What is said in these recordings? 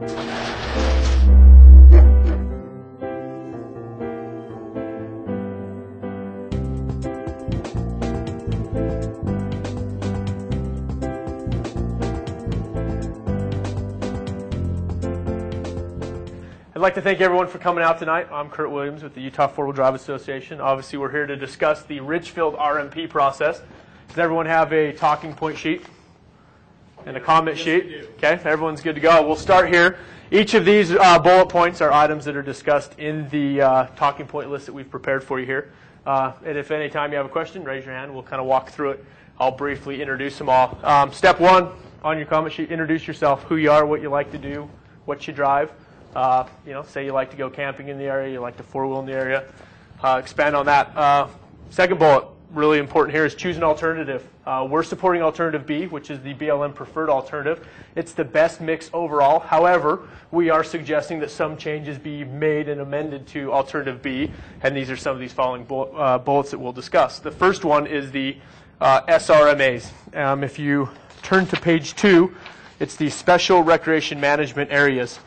I'd like to thank everyone for coming out tonight. I'm Kurt Williams with the Utah Four-Wheel Drive Association. Obviously, we're here to discuss the Richfeild RMP process. Does everyone have a talking point sheet and a comment sheet? Okay, everyone's good to go. We'll start here. Each of these bullet points are items that are discussed in the talking point list that we've prepared for you here. And if any time you have a question, raise your hand. We'll kind of walk through it. I'll briefly introduce them all. Step one on your comment sheet, introduce yourself, who you are, what you like to do, what you drive. Say you like to go camping in the area, you like to four-wheel in the area. Expand on that. Second bullet, really important here, is choose an alternative. We're supporting Alternative B, which is the BLM preferred alternative. It's the best mix overall. However, we are suggesting that some changes be made and amended to Alternative B, and these are some of these following bullets that we'll discuss. The first one is the SRMAs. If you turn to page 2, it's the Special Recreation Management Areas.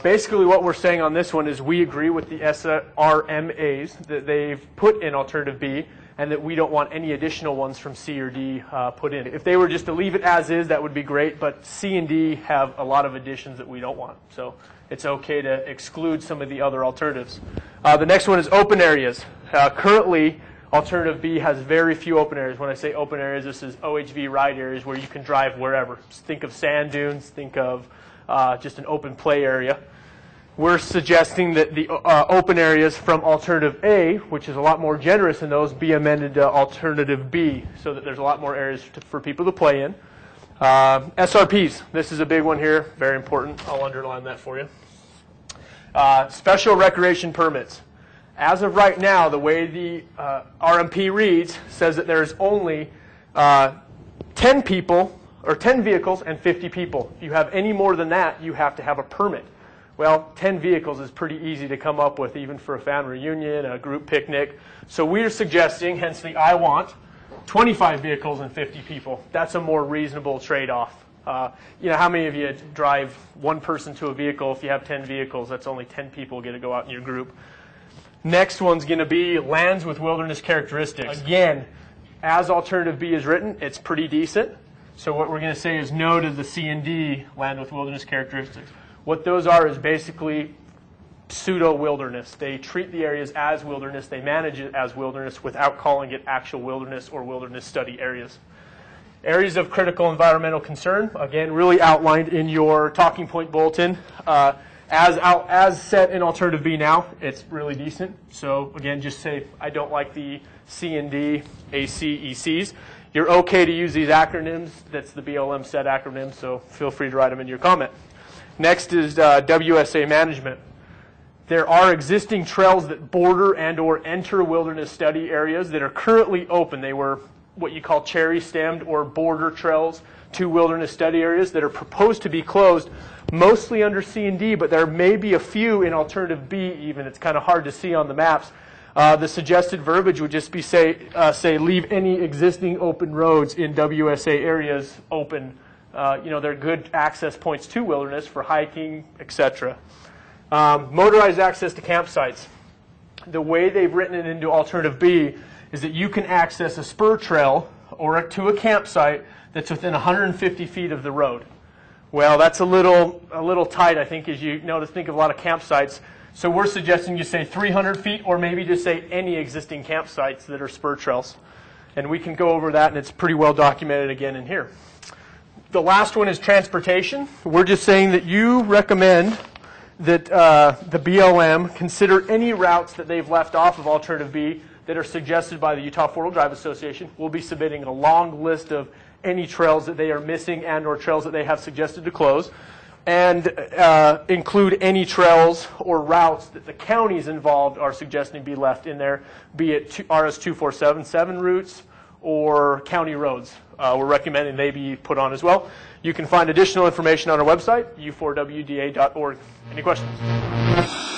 Basically what we're saying on this one is we agree with the SRMAs that they've put in Alternative B, and that we don't want any additional ones from C or D put in. If they were just to leave it as is, that would be great, but C and D have a lot of additions that we don't want. So it's okay to exclude some of the other alternatives. The next one is open areas. Currently, Alternative B has very few open areas. When I say open areas, this is OHV ride areas where you can drive wherever. Just think of sand dunes, think of just an open play area. We're suggesting that the open areas from Alternative A, which is a lot more generous in those, be amended to Alternative B so that there's a lot more areas for people to play in. SRPs, this is a big one here, very important. I'll underline that for you. Special recreation permits. As of right now, the way the RMP reads says that there's only 10 people or 10 vehicles and 50 people. If you have any more than that, you have to have a permit. Well, 10 vehicles is pretty easy to come up with, even for a family reunion, a group picnic. So we're suggesting, hence the I want, 25 vehicles and 50 people. That's a more reasonable trade-off. How many of you drive one person to a vehicle? If you have 10 vehicles, that's only 10 people get to go out in your group. Next one's going to be lands with wilderness characteristics. Again, as Alternative B is written, it's pretty decent. So what we're going to say is no to the C and D, land with wilderness characteristics. What those are is basically pseudo-wilderness. They treat the areas as wilderness. They manage it as wilderness without calling it actual wilderness or wilderness study areas. Areas of critical environmental concern, again, really outlined in your talking point bulletin. As set in Alternative B now, it's really decent. So again, just say, I don't like the C and D, AC, ECs. You're okay to use these acronyms. That's the BLM set acronym, so feel free to write them in your comment. Next is WSA management. There are existing trails that border and or enter wilderness study areas that are currently open. They were what you call cherry-stemmed or border trails to wilderness study areas that are proposed to be closed, mostly under C and D, but there may be a few in Alternative B even. It's kind of hard to see on the maps. The suggested verbiage would just be say leave any existing open roads in WSA areas open. They're good access points to wilderness for hiking, etc. Motorized access to campsites. The way they've written it into Alternative B is that you can access a spur trail or to a campsite that's within 150 feet of the road. Well, that's a little tight, I think, as you notice. Think of a lot of campsites. So we're suggesting you say 300 feet or maybe just say any existing campsites that are spur trails. And we can go over that, and it's pretty well documented again in here. The last one is transportation. We're just saying that you recommend that the BLM consider any routes that they've left off of Alternative B that are suggested by the Utah Four-Wheel Drive Association. We'll be submitting a long list of any trails that they are missing and or trails that they have suggested to close, and include any trails or routes that the counties involved are suggesting be left in there, be it RS-2477 routes or county roads. We're recommending they be put on as well. You can find additional information on our website, u4wda.org. Any questions?